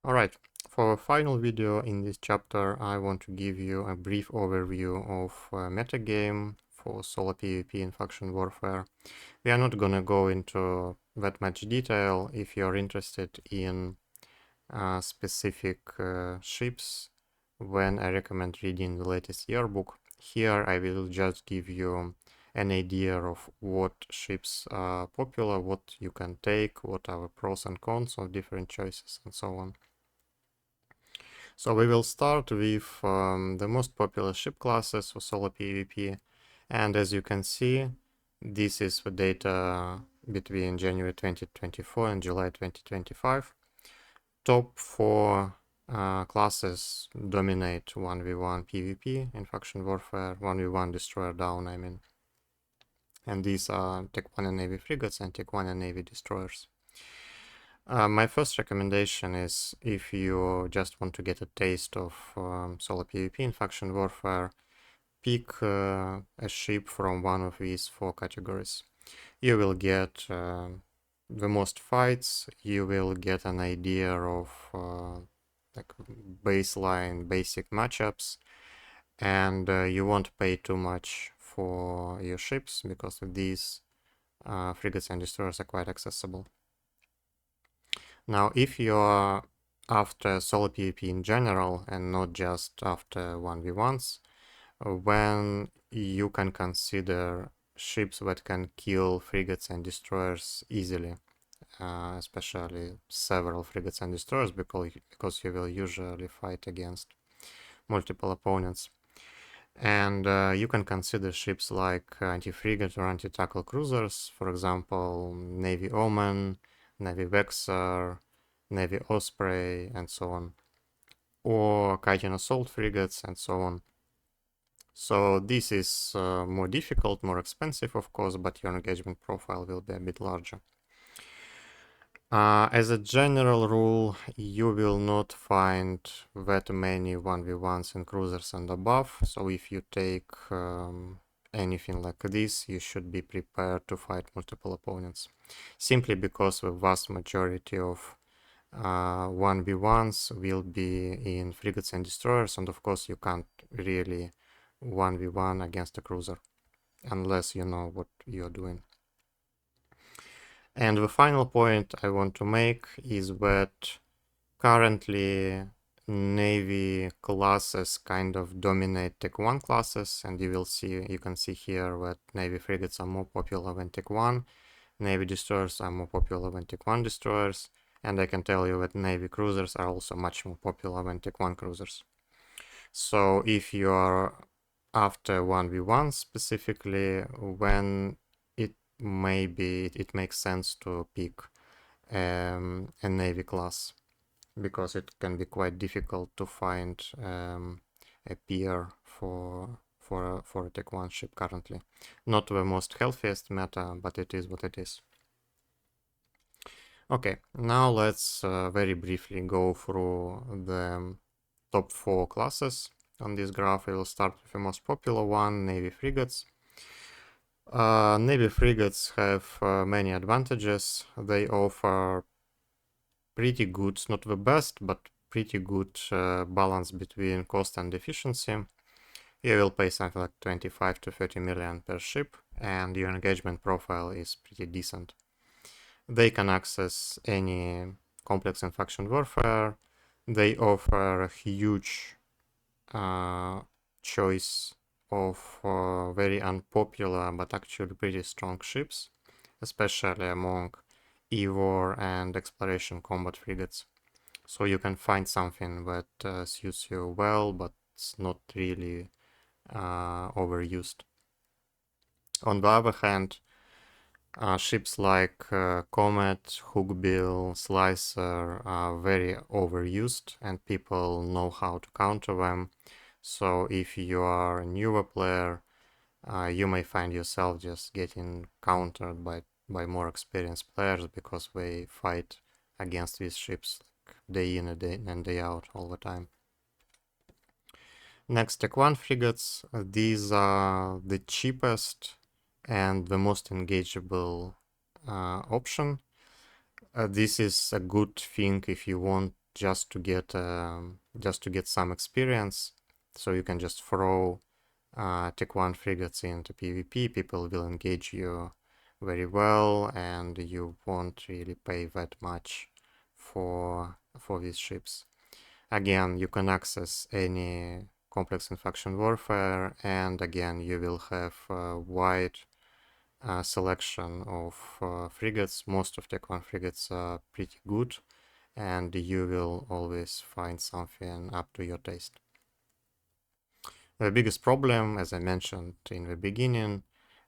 Alright, for a final video in this chapter, I want to give you a brief overview of metagame for solo PvP in faction warfare. We are not gonna go into that much detail. If you're interested in specific ships, then I recommend reading the latest yearbook. Here I will just give you an idea of what ships are popular, what you can take, what are the pros and cons of different choices, and so on. So we will start with the most popular ship classes for solo PvP, and as you can see, this is the data between January 2024 and July 2025. Top 4 classes dominate 1v1 PvP in faction warfare, 1v1 destroyer down, I mean. And these are Tech 1 and Navy frigates and Tech 1 and Navy destroyers. My first recommendation is, if you just want to get a taste of solo PvP in faction warfare, pick a ship from one of these 4 categories. You will get the most fights, you will get an idea of like baseline basic matchups, and you won't pay too much for your ships because these frigates and destroyers are quite accessible. Now, if you're after solo PvP in general and not just after 1v1s, then you can consider ships that can kill frigates and destroyers easily, especially several frigates and destroyers, because you will usually fight against multiple opponents. And you can consider ships like anti-frigate or anti-tackle cruisers, for example, Navy Omen, Navy Vexor, Navy Osprey, and so on, or Kaitian assault frigates, and so on. So this is more difficult, more expensive, of course, but your engagement profile will be a bit larger. As a general rule, you will not find that many 1v1s in cruisers and above, so if you take anything like this, you should be prepared to fight multiple opponents, simply because the vast majority of 1v1s will be in frigates and destroyers, and of course you can't really 1v1 against a cruiser unless you know what you're doing. And the final point I want to make is that currently Navy classes kind of dominate Tech 1 classes, and you can see here that Navy frigates are more popular than Tech 1, Navy destroyers are more popular than Tech 1 destroyers, and I can tell you that Navy cruisers are also much more popular than Tech 1 cruisers. So if you are after 1v1 specifically, when it makes sense to pick a Navy class, because it can be quite difficult to find a peer for a Tech 1 ship currently. Not the most healthiest meta, but it is what it is. Okay, now let's very briefly go through the top 4 classes on this graph. We will start with the most popular one, Navy frigates. Navy frigates have many advantages. They offer pretty good, not the best, but pretty good balance between cost and efficiency. You will pay something like 25 to 30 million per ship, and your engagement profile is pretty decent. They can access any complex and faction warfare. They offer a huge choice of very unpopular but actually pretty strong ships, especially among E-War and exploration combat frigates. So you can find something that suits you well, but it's not really overused. On the other hand, ships like Comet, Hookbill, Slicer are very overused, and people know how to counter them. So if you are a newer player, you may find yourself just getting countered by more experienced players, because they fight against these ships day in and day out all the time. Next, Tech 1 frigates. These are the cheapest and the most engageable option. This is a good thing if you want just to get some experience. So you can just throw Tech 1 frigates into PvP. People will engage you very well, and you won't really pay that much for these ships. Again, you can access any complex in faction warfare, and again, you will have a wide selection of frigates. Most of Tech 1 frigates are pretty good, and you will always find something up to your taste. The biggest problem, as I mentioned in the beginning,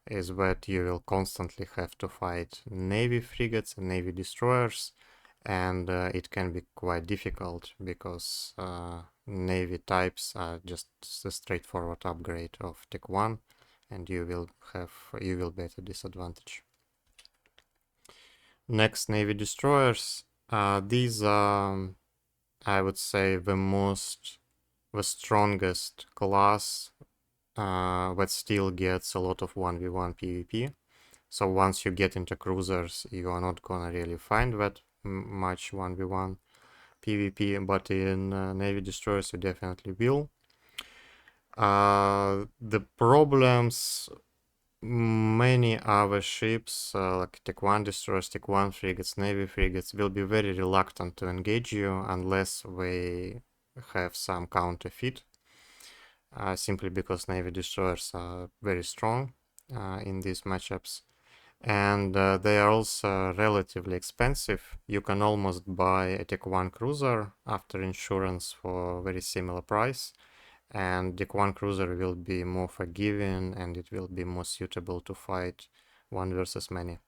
is that you will constantly have to fight Navy frigates and Navy destroyers, and it can be quite difficult because Navy types are just a straightforward upgrade of Tech 1, and you will be at a disadvantage. Next, Navy destroyers. These are, I would say, the strongest class that still gets a lot of 1v1 PvP. So once you get into cruisers, you are not gonna really find that much 1v1 PvP, but in Navy destroyers you definitely will. The problems, many other ships like Tech 1 destroyers, Tech 1 frigates, Navy frigates will be very reluctant to engage you unless they have some counterfeit. Simply because Navy destroyers are very strong in these matchups, and they are also relatively expensive. You can almost buy a Tech 1 cruiser after insurance for a very similar price, and Tech 1 cruiser will be more forgiving and it will be more suitable to fight one versus many.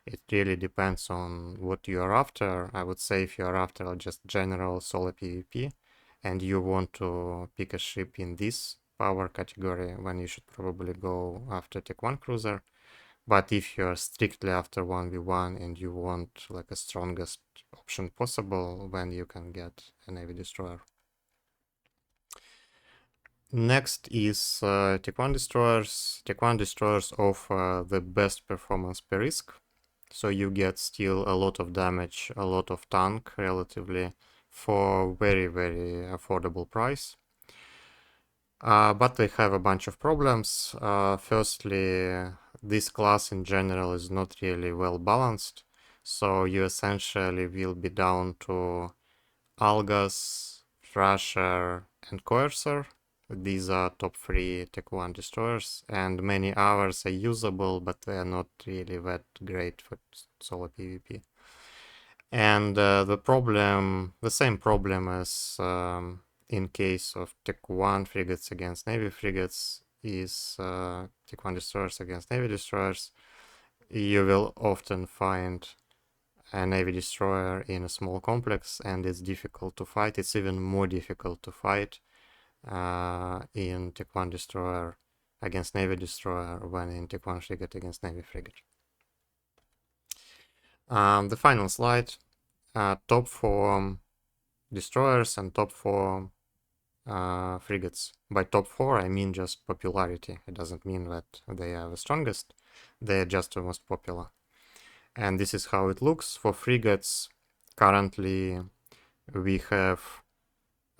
It really depends on what you are after. I would say if you are after just general solo PvP and you want to pick a ship in this power category, then you should probably go after Tech 1 cruiser. But if you're strictly after 1v1 and you want like a strongest option possible, then you can get a Navy destroyer. Next is Tech 1 destroyers. Tech 1 destroyers offer the best performance per risk. So you get still a lot of damage, a lot of tank relatively for very, very affordable price. But they have a bunch of problems. Firstly, this class in general is not really well balanced. So you essentially will be down to Algas, Thrasher, and Coercer. These are top 3 Tech 1 destroyers, and many others are usable, but they are not really that great for solo PvP. And the same problem as in case of Tech 1 frigates against Navy frigates is Tech 1 destroyers against Navy destroyers. You will often find a Navy destroyer in a small complex, and it's difficult to fight. It's even more difficult to fight in Tech 1 destroyer against Navy destroyer than in Tech 1 frigate against Navy frigate. The final slide. Top 4 destroyers and top 4 frigates. By top 4 I mean just popularity. It doesn't mean that they are the strongest, they are just the most popular. And this is how it looks. For frigates, currently we have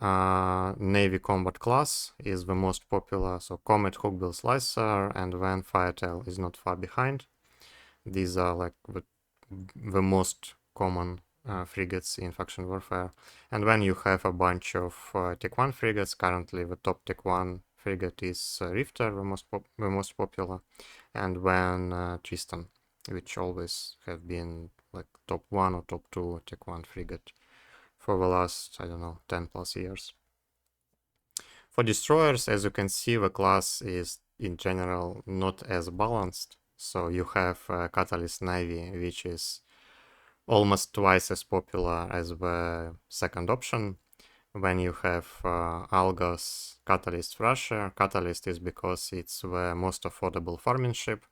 Navy Combat Class is the most popular, so Comet, Hookbill, Slicer, and then Firetail is not far behind. These are like the most common frigates in faction warfare. And when you have a bunch of Tech 1 frigates, currently the top Tech 1 frigate is Rifter, the most popular, and then Tristan, which always have been like top 1 or top 2 Tech 1 frigate for the last, I don't know, 10 plus years. For destroyers, as you can see, the class is in general not as balanced. So you have Catalyst Navy, which is almost twice as popular as the second option. When you have Algos, Catalyst, Thrasher. Catalyst is because it's the most affordable farming ship.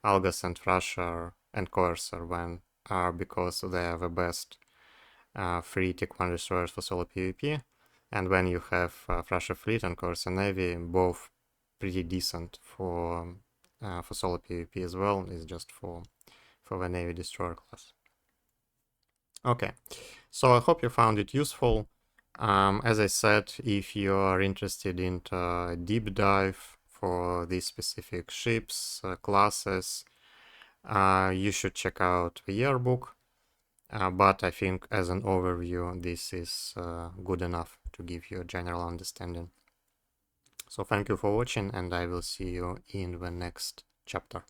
Algos and Thrasher and Coercer then are because they are the best free Tech 1 destroyers for solo PvP. And when you have Thrasher Fleet and Coercer Navy, both pretty decent for solo PvP as well. It's just for the Navy destroyer class. Okay, so I hope you found it useful. As I said, if you are interested in a deep dive for these specific ships, classes, you should check out the yearbook. But I think as an overview, this is good enough to give you a general understanding. So thank you for watching, and I will see you in the next chapter.